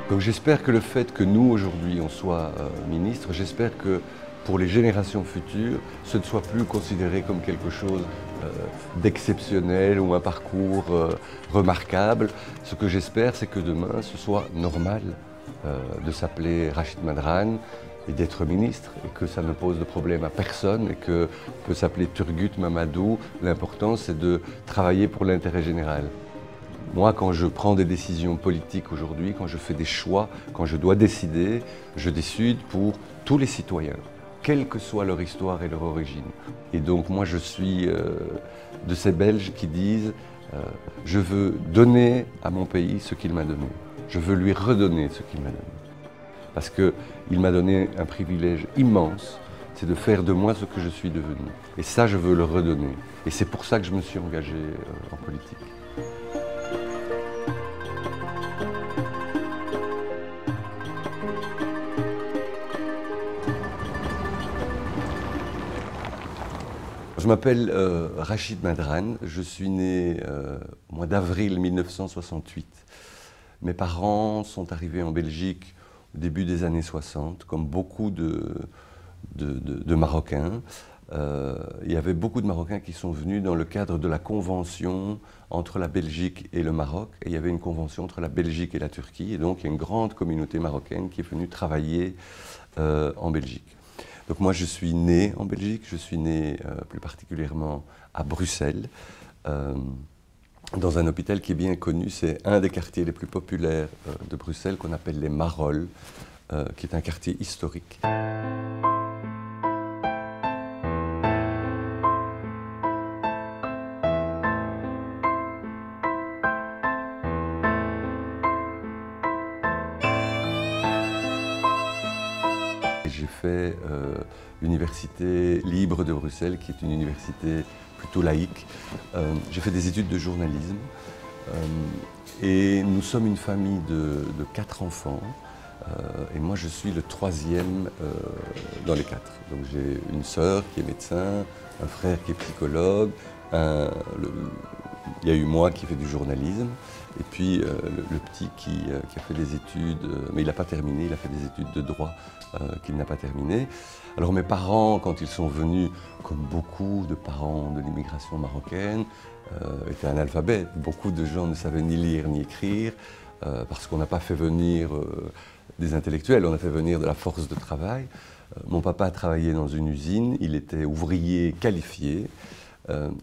Donc j'espère que le fait que nous, aujourd'hui, on soit ministre, j'espère que pour les générations futures, ce ne soit plus considéré comme quelque chose d'exceptionnel ou un parcours remarquable. Ce que j'espère, c'est que demain, ce soit normal de s'appeler Rachid Madrane et d'être ministre, et que ça ne pose de problème à personne, et que peut s'appeler Turgut Mamadou. L'important, c'est de travailler pour l'intérêt général. Moi, quand je prends des décisions politiques aujourd'hui, quand je fais des choix, quand je dois décider, je décide pour tous les citoyens, quelle que soit leur histoire et leur origine. Et donc moi, je suis de ces Belges qui disent je veux donner à mon pays ce qu'il m'a donné. Je veux lui redonner ce qu'il m'a donné. Parce qu'il m'a donné un privilège immense, c'est de faire de moi ce que je suis devenu. Et ça, je veux le redonner. Et c'est pour ça que je me suis engagé en politique. Je m'appelle Rachid Madrane, je suis né au mois d'avril 1968. Mes parents sont arrivés en Belgique au début des années 60, comme beaucoup de Marocains. Il y avait beaucoup de Marocains qui sont venus dans le cadre de la convention entre la Belgique et le Maroc. Et il y avait une convention entre la Belgique et la Turquie. Et donc il y a une grande communauté marocaine qui est venue travailler en Belgique. Donc moi, je suis né en Belgique, je suis né plus particulièrement à Bruxelles, dans un hôpital qui est bien connu. C'est un des quartiers les plus populaires de Bruxelles, qu'on appelle les Marolles, qui est un quartier historique. J'ai fait l'université libre de Bruxelles, qui est une université plutôt laïque. J'ai fait des études de journalisme et nous sommes une famille de 4 enfants. Et moi, je suis le 3e dans les 4. Donc j'ai une sœur qui est médecin, un frère qui est psychologue, il y a eu moi qui fais du journalisme, et puis le petit qui a fait des études, mais il n'a pas terminé, il a fait des études de droit qu'il n'a pas terminé. Alors mes parents, quand ils sont venus, comme beaucoup de parents de l'immigration marocaine, étaient analphabètes. Beaucoup de gens ne savaient ni lire ni écrire, parce qu'on n'a pas fait venir des intellectuels, on a fait venir de la force de travail. Mon papa a travaillé dans une usine, il était ouvrier qualifié.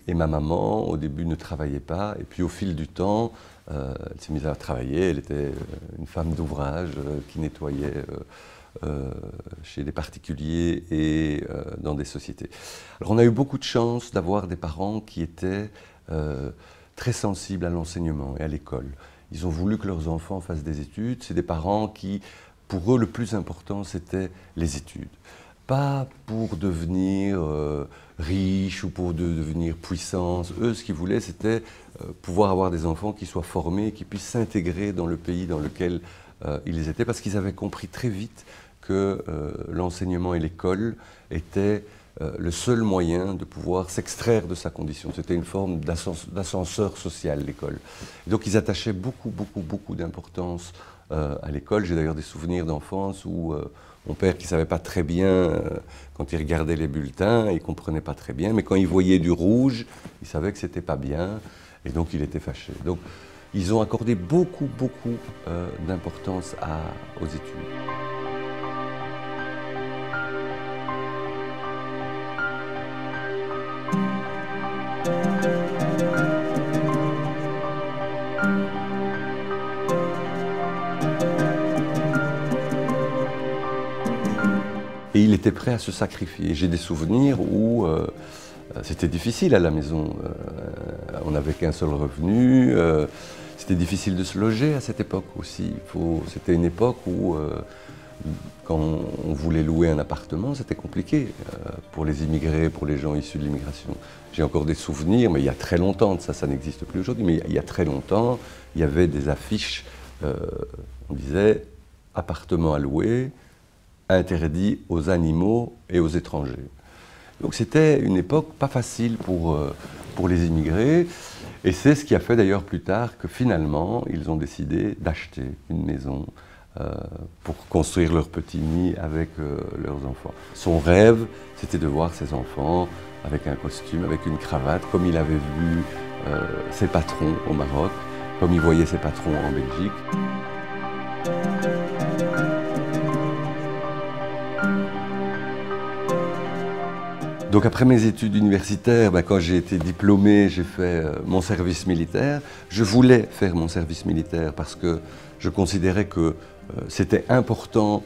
Et ma maman, au début, ne travaillait pas. Et puis, au fil du temps, elle s'est mise à travailler. Elle était une femme d'ouvrage qui nettoyait chez des particuliers et dans des sociétés. Alors, on a eu beaucoup de chance d'avoir des parents qui étaient très sensibles à l'enseignement et à l'école. Ils ont voulu que leurs enfants fassent des études. C'est des parents qui, pour eux, le plus important, c'était les études. Pas pour devenir riches ou pour devenir puissants. Eux, ce qu'ils voulaient, c'était pouvoir avoir des enfants qui soient formés, qui puissent s'intégrer dans le pays dans lequel ils étaient, parce qu'ils avaient compris très vite que l'enseignement et l'école étaient le seul moyen de pouvoir s'extraire de sa condition. C'était une forme d'ascenseur social, l'école. Donc ils attachaient beaucoup d'importance à l'école. J'ai d'ailleurs des souvenirs d'enfance où mon père, qui ne savait pas très bien, quand il regardait les bulletins, il ne comprenait pas très bien, mais quand il voyait du rouge, il savait que ce n'était pas bien, et donc il était fâché. Donc ils ont accordé beaucoup d'importance aux études. Et il était prêt à se sacrifier. J'ai des souvenirs où c'était difficile à la maison. On n'avait qu'un seul revenu. C'était difficile de se loger à cette époque aussi. C'était une époque où, quand on voulait louer un appartement, c'était compliqué pour les immigrés, pour les gens issus de l'immigration. J'ai encore des souvenirs, mais il y a très longtemps de ça, ça n'existe plus aujourd'hui, mais il y a très longtemps, il y avait des affiches, on disait « appartement à louer ». interdit aux animaux et aux étrangers. Donc c'était une époque pas facile pour les immigrés, et c'est ce qui a fait d'ailleurs plus tard que finalement ils ont décidé d'acheter une maison pour construire leur petit nid avec leurs enfants. Son rêve, c'était de voir ses enfants avec un costume, avec une cravate, comme il avait vu ses patrons au Maroc, comme il voyait ses patrons en Belgique. Donc après mes études universitaires, quand j'ai été diplômé, j'ai fait mon service militaire. Je voulais faire mon service militaire parce que je considérais que c'était important,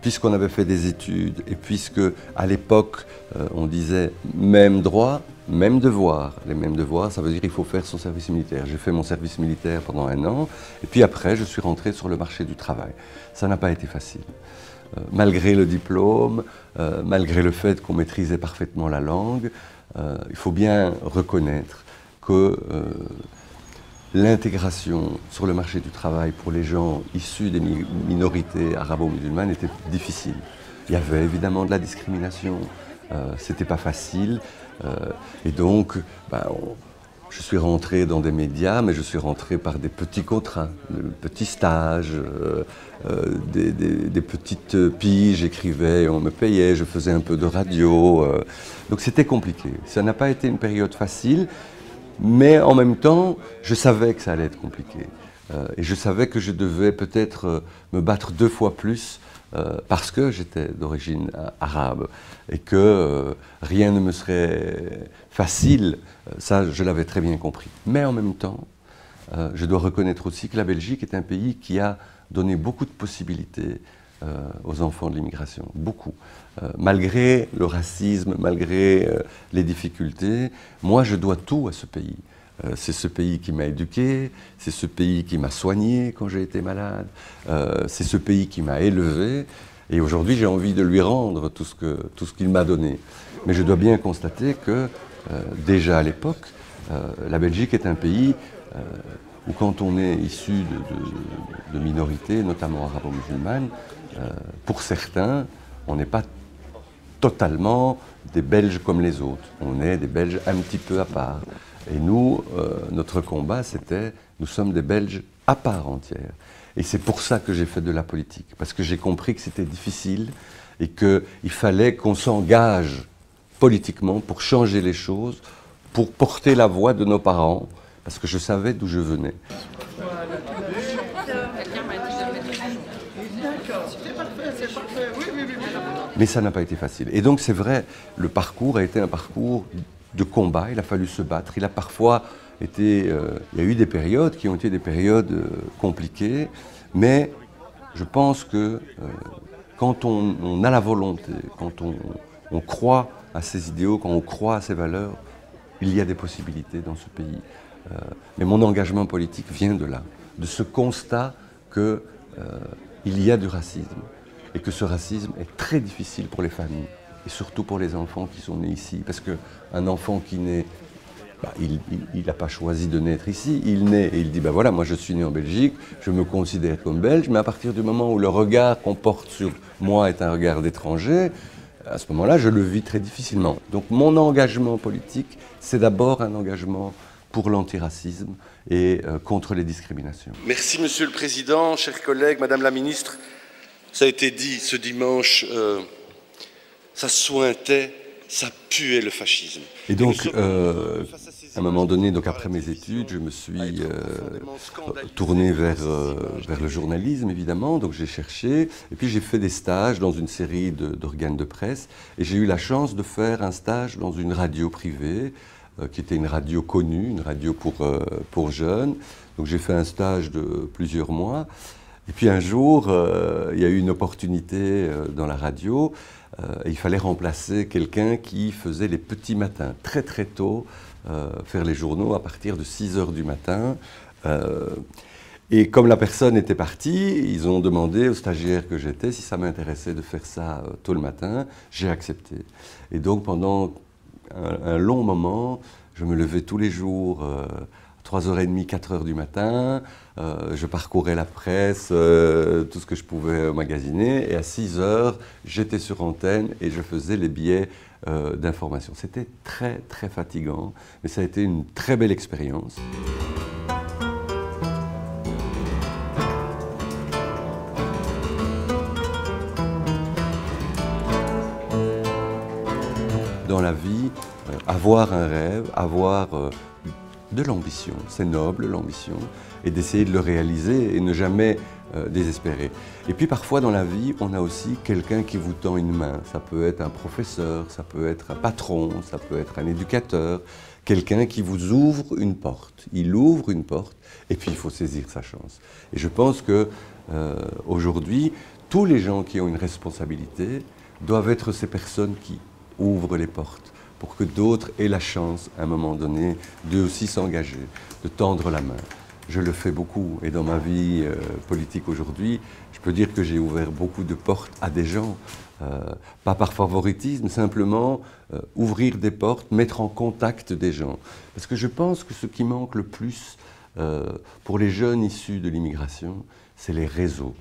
puisqu'on avait fait des études et puisque à l'époque on disait même droit, même devoir. Les mêmes devoirs, ça veut dire qu'il faut faire son service militaire. J'ai fait mon service militaire pendant 1 an et puis après je suis rentré sur le marché du travail. Ça n'a pas été facile. Malgré le diplôme, malgré le fait qu'on maîtrisait parfaitement la langue, il faut bien reconnaître que l'intégration sur le marché du travail pour les gens issus des minorités arabo-musulmanes était difficile. Il y avait évidemment de la discrimination, c'était pas facile, et donc je suis rentré dans des médias, mais je suis rentré par des petits contrats, de petits stages, des petites piges, j'écrivais, on me payait, je faisais un peu de radio. Donc c'était compliqué. Ça n'a pas été une période facile, mais en même temps, je savais que ça allait être compliqué. Et je savais que je devais peut-être me battre 2 fois plus parce que j'étais d'origine arabe et que rien ne me serait facile, ça je l'avais très bien compris. Mais en même temps, je dois reconnaître aussi que la Belgique est un pays qui a donné beaucoup de possibilités aux enfants de l'immigration, beaucoup. Malgré le racisme, malgré les difficultés, moi je dois tout à ce pays. C'est ce pays qui m'a éduqué, c'est ce pays qui m'a soigné quand j'ai été malade, c'est ce pays qui m'a élevé, et aujourd'hui j'ai envie de lui rendre tout ce qu'il m'a donné. Mais je dois bien constater que déjà à l'époque, la Belgique est un pays où quand on est issu de minorités, notamment arabo-musulmanes, pour certains, on n'est pas totalement des Belges comme les autres. On est des Belges un petit peu à part. Et nous, notre combat, c'était, nous sommes des Belges à part entière. Et c'est pour ça que j'ai fait de la politique, parce que j'ai compris que c'était difficile et qu'il fallait qu'on s'engage politiquement pour changer les choses, pour porter la voix de nos parents, parce que je savais d'où je venais. Mais ça n'a pas été facile. Et donc c'est vrai, le parcours a été un parcours de combat, il a fallu se battre. Il a parfois été, il y a eu des périodes qui ont été des périodes compliquées, mais je pense que quand on a la volonté, quand on croit à ses idéaux, quand on croit à ses valeurs, il y a des possibilités dans ce pays. Mais mon engagement politique vient de là, de ce constat qu'il y a du racisme et que ce racisme est très difficile pour les familles et surtout pour les enfants qui sont nés ici. Parce qu'un enfant qui naît, il n'a pas choisi de naître ici, il naît et il dit voilà, moi je suis né en Belgique, je me considère comme belge, mais à partir du moment où le regard qu'on porte sur moi est un regard d'étranger, à ce moment-là, je le vis très difficilement. Donc mon engagement politique, c'est d'abord un engagement pour l'antiracisme et contre les discriminations. Merci Monsieur le Président, chers collègues, Madame la Ministre. Ça a été dit ce dimanche, ça sointait, ça puait le fascisme. Et donc, à un moment donné, donc après mes études, je me suis tourné vers le journalisme, évidemment. Donc j'ai cherché, et puis j'ai fait des stages dans une série d'organes de presse. Et j'ai eu la chance de faire un stage dans une radio privée, qui était une radio connue, une radio pour jeunes. Donc j'ai fait un stage de plusieurs mois. Et puis un jour, il y a eu une opportunité dans la radio. Et il fallait remplacer quelqu'un qui faisait les petits matins, très très tôt, faire les journaux à partir de 6 h du matin. Et comme la personne était partie, ils ont demandé au stagiaire que j'étais si ça m'intéressait de faire ça tôt le matin. J'ai accepté. Et donc pendant un long moment, je me levais tous les jours à 3h30, 4h du matin, je parcourais la presse, tout ce que je pouvais magasiner, et à 6h, j'étais sur antenne et je faisais les billets d'information. C'était très, très fatigant, mais ça a été une très belle expérience. Dans la vie, avoir un rêve, avoir de l'ambition, c'est noble l'ambition, et d'essayer de le réaliser et ne jamais désespérer. Et puis parfois dans la vie, on a aussi quelqu'un qui vous tend une main. Ça peut être un professeur, ça peut être un patron, ça peut être un éducateur, quelqu'un qui vous ouvre une porte. Il ouvre une porte et puis il faut saisir sa chance. Et je pense que aujourd'hui, tous les gens qui ont une responsabilité doivent être ces personnes qui ouvrent les portes pour que d'autres aient la chance, à un moment donné, d'eux aussi s'engager, de tendre la main. Je le fais beaucoup et dans ma vie politique aujourd'hui, je peux dire que j'ai ouvert beaucoup de portes à des gens, pas par favoritisme, simplement ouvrir des portes, mettre en contact des gens. Parce que je pense que ce qui manque le plus pour les jeunes issus de l'immigration, c'est les réseaux,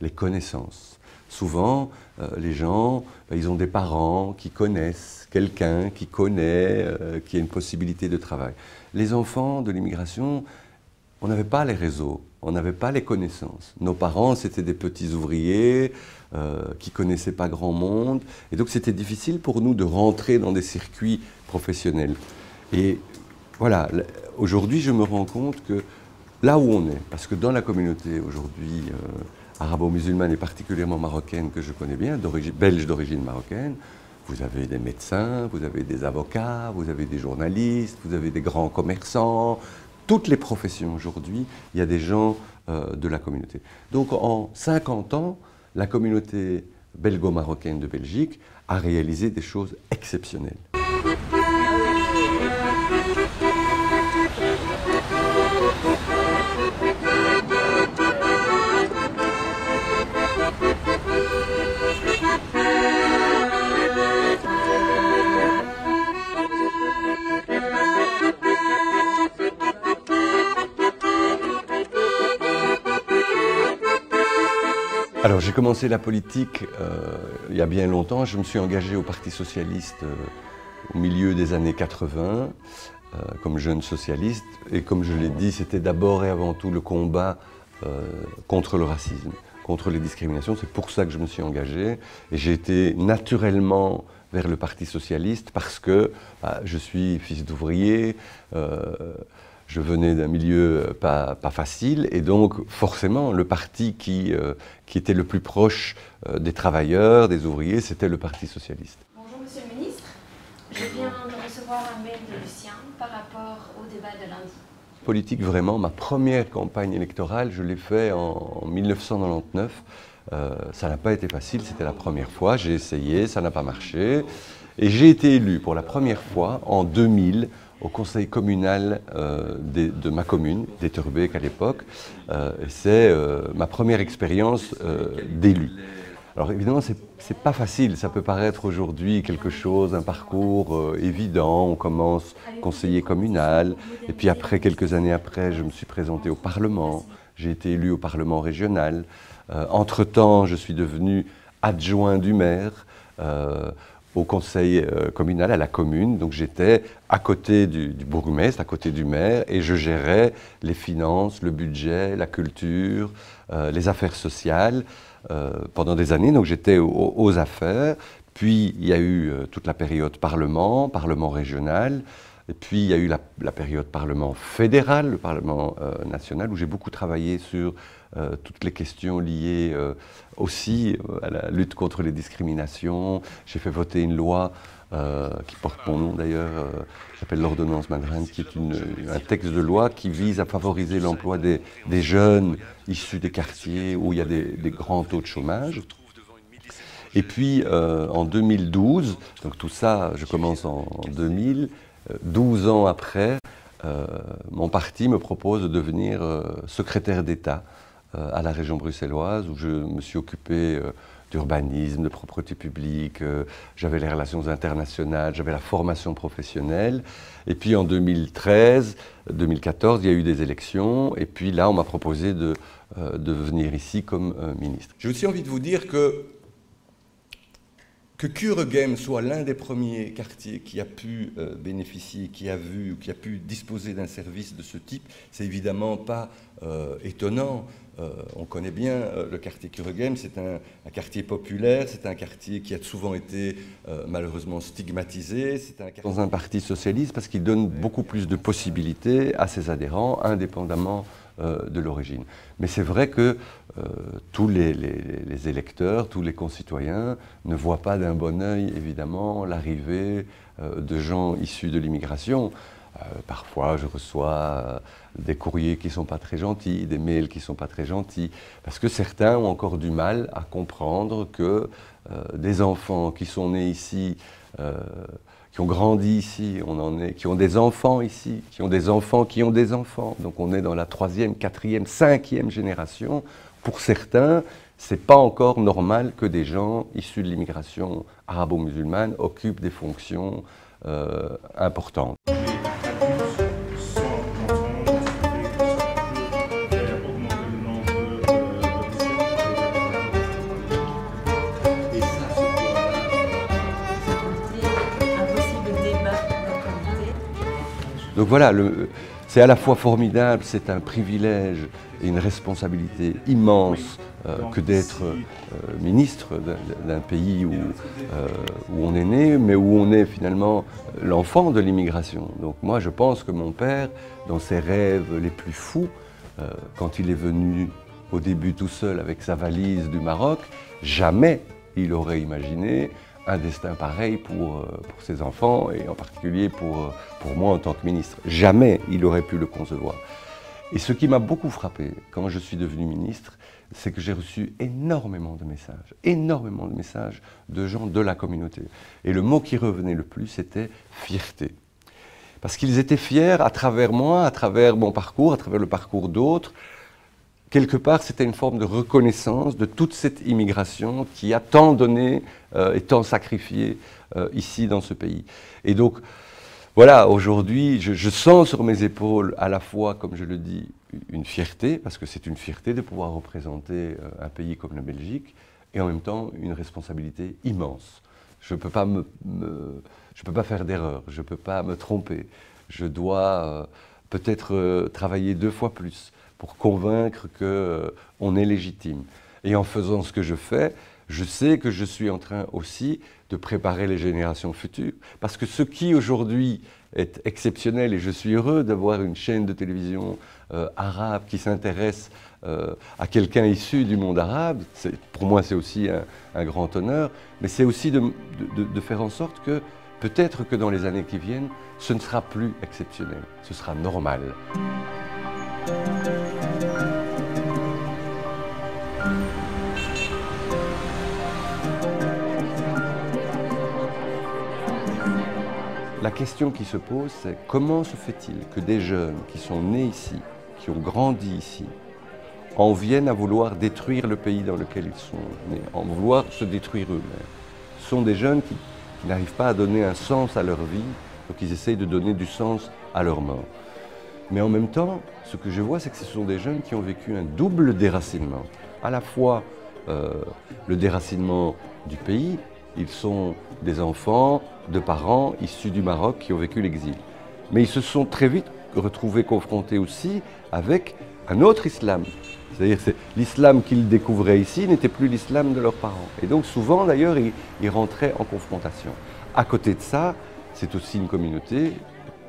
les connaissances. Souvent, les gens, ils ont des parents qui connaissent quelqu'un, qui connaît, qui a une possibilité de travail. Les enfants de l'immigration, on n'avait pas les réseaux, on n'avait pas les connaissances. Nos parents, c'était des petits ouvriers qui ne connaissaient pas grand monde. Et donc, c'était difficile pour nous de rentrer dans des circuits professionnels. Et voilà, aujourd'hui, je me rends compte que là où on est, parce que dans la communauté aujourd'hui, arabo-musulmane et particulièrement marocaine que je connais bien, belge d'origine marocaine, vous avez des médecins, vous avez des avocats, vous avez des journalistes, vous avez des grands commerçants. Toutes les professions aujourd'hui, il y a des gens de la communauté. Donc en 50 ans, la communauté belgo-marocaine de Belgique a réalisé des choses exceptionnelles. Alors j'ai commencé la politique il y a bien longtemps. Je me suis engagé au Parti socialiste au milieu des années 80 comme jeune socialiste. Et comme je l'ai dit, c'était d'abord et avant tout le combat contre le racisme, contre les discriminations. C'est pour ça que je me suis engagé. Et j'ai été naturellement vers le Parti socialiste parce que je suis fils d'ouvrier. Je venais d'un milieu pas facile et donc forcément le parti qui était le plus proche des travailleurs, des ouvriers, c'était le Parti socialiste. Bonjour Monsieur le Ministre, je viens de recevoir un mail de Lucien par rapport au débat de lundi. Politique, vraiment, ma première campagne électorale, je l'ai fait en 1999. Ça n'a pas été facile, c'était la première fois, j'ai essayé, ça n'a pas marché. Et j'ai été élu pour la première fois en 2000 au conseil communal de ma commune, d'Etterbeek à l'époque. C'est ma première expérience d'élu. Alors évidemment, c'est pas facile, ça peut paraître aujourd'hui quelque chose, un parcours évident. On commence conseiller communal, et puis après, quelques années après, je me suis présenté au Parlement. J'ai été élu au Parlement régional. Entre-temps, je suis devenu adjoint du maire au conseil communal, à la commune. Donc j'étais à côté du bourgmestre, à côté du maire, et je gérais les finances, le budget, la culture, les affaires sociales pendant des années. Donc j'étais aux affaires. Puis il y a eu toute la période Parlement régional. Et puis il y a eu la période Parlement fédéral, le Parlement national, où j'ai beaucoup travaillé sur toutes les questions liées aussi à la lutte contre les discriminations. J'ai fait voter une loi qui porte mon nom d'ailleurs, qui s'appelle l'ordonnance Madrin, qui est un texte de loi qui vise à favoriser l'emploi des jeunes issus des quartiers où il y a des grands taux de chômage. Et puis en 2012, donc tout ça, je commence en 2000, 12 ans après, mon parti me propose de devenir secrétaire d'État à la région bruxelloise, où je me suis occupé d'urbanisme, de propreté publique, j'avais les relations internationales, j'avais la formation professionnelle. Et puis en 2013, 2014, il y a eu des élections. Et puis là, on m'a proposé de venir ici comme ministre. J'ai aussi envie de vous dire que Kuregem soit l'un des premiers quartiers qui a pu bénéficier, qui a pu disposer d'un service de ce type, c'est évidemment pas étonnant. On connaît bien le quartier Kuregem, c'est un quartier populaire, c'est un quartier qui a souvent été malheureusement stigmatisé. C'est dans un parti socialiste parce qu'il donne beaucoup plus de possibilités à ses adhérents, indépendamment de l'origine. Mais c'est vrai que tous les électeurs, tous les concitoyens ne voient pas d'un bon œil, évidemment, l'arrivée de gens issus de l'immigration. Parfois, je reçois des courriers qui ne sont pas très gentils, des mails qui ne sont pas très gentils, parce que certains ont encore du mal à comprendre que des enfants qui sont nés ici, qui ont grandi ici, qui ont des enfants ici, qui ont des enfants qui ont des enfants. Donc on est dans la 3e, 4e, 5e génération. Pour certains, ce n'est pas encore normal que des gens issus de l'immigration arabo-musulmane occupent des fonctions importantes. Donc voilà, c'est à la fois formidable, c'est un privilège et une responsabilité immense que d'être ministre d'un pays où on est né, mais où on est finalement l'enfant de l'immigration. Donc moi je pense que mon père, dans ses rêves les plus fous, quand il est venu au début tout seul avec sa valise du Maroc, jamais il aurait imaginé un destin pareil pour ses enfants et en particulier pour moi en tant que ministre. Jamais il aurait pu le concevoir. Et ce qui m'a beaucoup frappé quand je suis devenu ministre, c'est que j'ai reçu énormément de messages de gens de la communauté. Et le mot qui revenait le plus, c'était fierté. Parce qu'ils étaient fiers à travers moi, à travers mon parcours, à travers le parcours d'autres. Quelque part, c'était une forme de reconnaissance de toute cette immigration qui a tant donné et tant sacrifié ici dans ce pays. Et donc, voilà, aujourd'hui, je sens sur mes épaules à la fois, comme je le dis, une fierté, parce que c'est une fierté de pouvoir représenter un pays comme la Belgique, et en même temps une responsabilité immense. Je ne peux pas je peux pas faire d'erreur, je ne peux pas me tromper. Je dois peut-être travailler 2 fois plus pour convaincre qu'on est légitime. Et en faisant ce que je fais, je sais que je suis en train aussi de préparer les générations futures. Parce que ce qui aujourd'hui est exceptionnel, et je suis heureux d'avoir une chaîne de télévision arabe qui s'intéresse à quelqu'un issu du monde arabe, pour moi c'est aussi un grand honneur, mais c'est aussi de faire en sorte que peut-être que dans les années qui viennent, ce ne sera plus exceptionnel, ce sera normal. La question qui se pose, c'est comment se fait-il que des jeunes qui sont nés ici, qui ont grandi ici, en viennent à vouloir détruire le pays dans lequel ils sont nés, en vouloir se détruire eux-mêmes. Ce sont des jeunes qui n'arrivent pas à donner un sens à leur vie, donc ils essayent de donner du sens à leur mort. Mais en même temps, ce que je vois, c'est que ce sont des jeunes qui ont vécu un double déracinement. À la fois le déracinement du pays, ils sont des enfants de parents issus du Maroc qui ont vécu l'exil. Mais ils se sont très vite retrouvés confrontés aussi avec un autre islam. C'est-à-dire que l'islam qu'ils découvraient ici n'était plus l'islam de leurs parents. Et donc souvent d'ailleurs, ils rentraient en confrontation. À côté de ça, c'est aussi une communauté,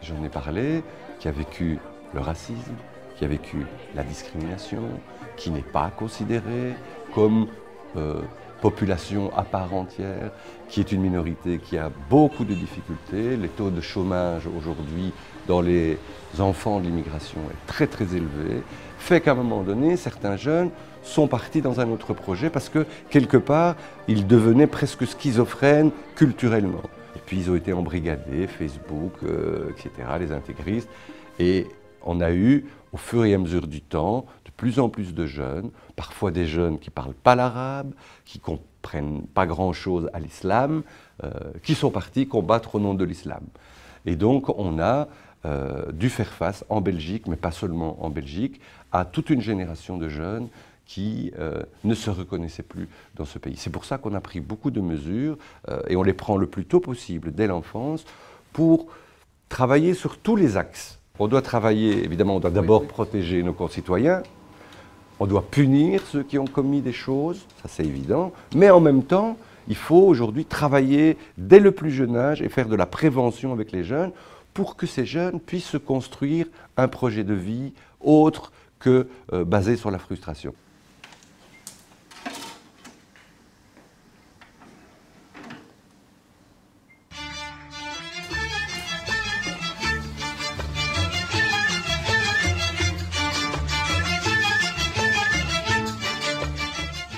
j'en ai parlé, qui a vécu le racisme, qui a vécu la discrimination, qui n'est pas considérée comme population à part entière, qui est une minorité qui a beaucoup de difficultés. Les taux de chômage aujourd'hui dans les enfants de l'immigration est très très élevé, fait qu'à un moment donné, certains jeunes sont partis dans un autre projet parce que quelque part, ils devenaient presque schizophrènes culturellement. Et puis ils ont été embrigadés, Facebook, etc., les intégristes, et on a eu, au fur et à mesure du temps, de plus en plus de jeunes, parfois des jeunes qui ne parlent pas l'arabe, qui ne comprennent pas grand-chose à l'islam, qui sont partis combattre au nom de l'islam. Et donc on a dû faire face en Belgique, mais pas seulement en Belgique, à toute une génération de jeunes qui ne se reconnaissaient plus dans ce pays. C'est pour ça qu'on a pris beaucoup de mesures, et on les prend le plus tôt possible, dès l'enfance, pour travailler sur tous les axes. On doit travailler, évidemment, on doit d'abord protéger nos concitoyens, on doit punir ceux qui ont commis des choses, ça c'est évident, mais en même temps, il faut aujourd'hui travailler dès le plus jeune âge et faire de la prévention avec les jeunes pour que ces jeunes puissent se construire un projet de vie autre que basé sur la frustration.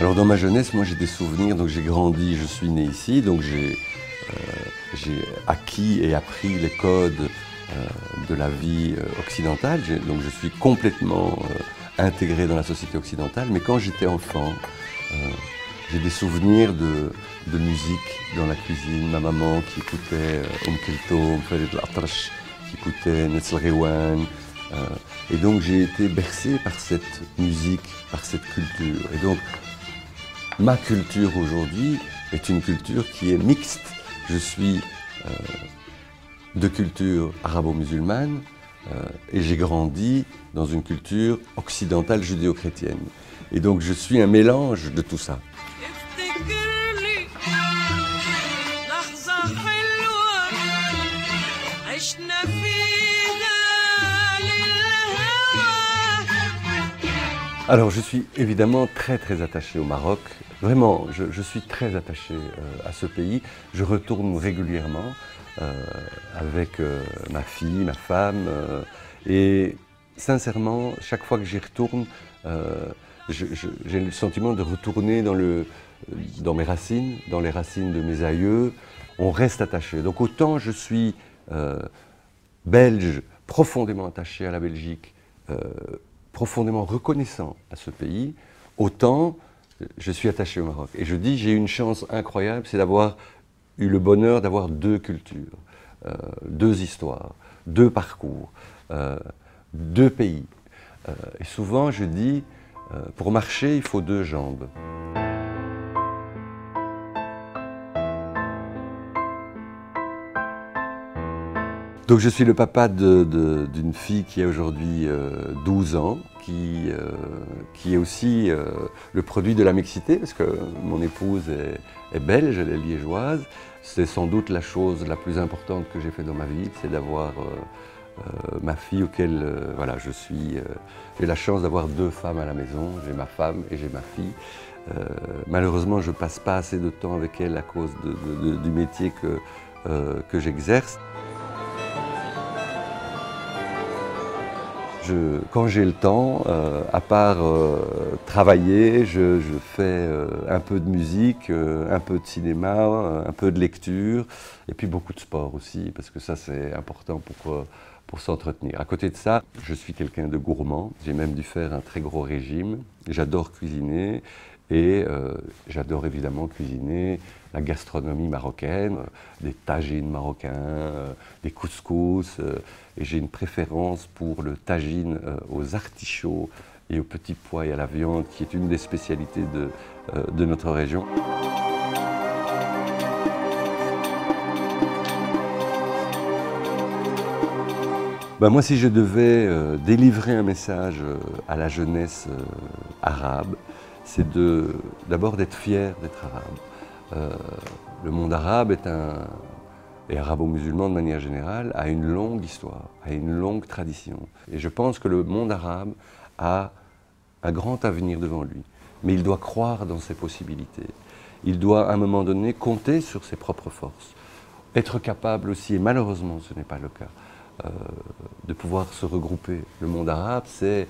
Alors dans ma jeunesse, moi j'ai des souvenirs, donc j'ai grandi, je suis né ici, donc j'ai acquis et appris les codes de la vie occidentale, donc je suis complètement intégré dans la société occidentale, mais quand j'étais enfant, j'ai des souvenirs de musique dans la cuisine, ma maman qui écoutait Keltoum, Farid Al-Atrash, qui écoutait Netzel Rewan, et donc j'ai été bercé par cette musique, par cette culture, et donc ma culture aujourd'hui est une culture qui est mixte. Je suis de culture arabo-musulmane et j'ai grandi dans une culture occidentale judéo-chrétienne. Et donc je suis un mélange de tout ça. Alors je suis évidemment très attaché au Maroc. Vraiment, je suis très attaché à ce pays. Je retourne régulièrement avec ma fille, ma femme. Et sincèrement, chaque fois que j'y retourne, j'ai le sentiment de retourner dans mes racines, dans les racines de mes aïeux. On reste attaché. Donc autant je suis belge, profondément attaché à la Belgique, profondément reconnaissant à ce pays, autant je suis attaché au Maroc. Et je dis, j'ai eu une chance incroyable, c'est d'avoir eu le bonheur d'avoir deux cultures, deux histoires, deux parcours, deux pays. Et souvent, je dis, pour marcher, il faut deux jambes. Donc je suis le papa d'une fille qui a aujourd'hui 12 ans, qui est aussi le produit de la mixité, parce que mon épouse est belge, elle est liégeoise. C'est sans doute la chose la plus importante que j'ai fait dans ma vie, c'est d'avoir ma fille auquel voilà, j'ai la chance d'avoir deux femmes à la maison, j'ai ma femme et j'ai ma fille. Malheureusement, je ne passe pas assez de temps avec elle à cause du métier que j'exerce. Quand j'ai le temps, à part travailler, je fais un peu de musique, un peu de cinéma, un peu de lecture, et puis beaucoup de sport aussi, parce que ça c'est important pour s'entretenir. À côté de ça, je suis quelqu'un de gourmand, j'ai même dû faire un très gros régime, j'adore cuisiner, et j'adore évidemment cuisiner la gastronomie marocaine, des tagines marocains, des couscous, et j'ai une préférence pour le tagine aux artichauts et aux petits pois et à la viande, qui est une des spécialités de notre région. Ben moi, si je devais délivrer un message à la jeunesse arabe, c'est d'abord d'être fier d'être arabe. Le monde arabe et arabo-musulman de manière générale, a une longue histoire, a une longue tradition. Et je pense que le monde arabe a un grand avenir devant lui. Mais il doit croire dans ses possibilités. Il doit, à un moment donné, compter sur ses propres forces. Être capable aussi, et malheureusement ce n'est pas le cas, de pouvoir se regrouper. Le monde arabe, c'est...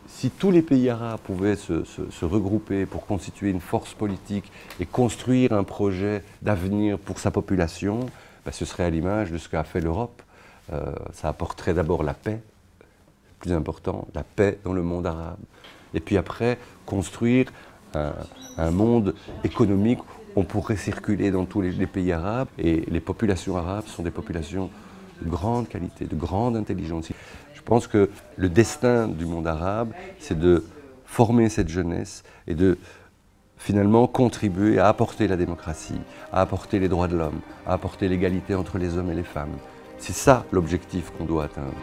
Si tous les pays arabes pouvaient se regrouper pour constituer une force politique et construire un projet d'avenir pour sa population, ben ce serait à l'image de ce qu'a fait l'Europe. Ça apporterait d'abord la paix, plus important, la paix dans le monde arabe. Et puis après, construire un monde économique où on pourrait circuler dans tous les pays arabes. Et les populations arabes sont des populations de grande qualité, de grande intelligence. Je pense que le destin du monde arabe, c'est de former cette jeunesse et de finalement contribuer à apporter la démocratie, à apporter les droits de l'homme, à apporter l'égalité entre les hommes et les femmes. C'est ça l'objectif qu'on doit atteindre.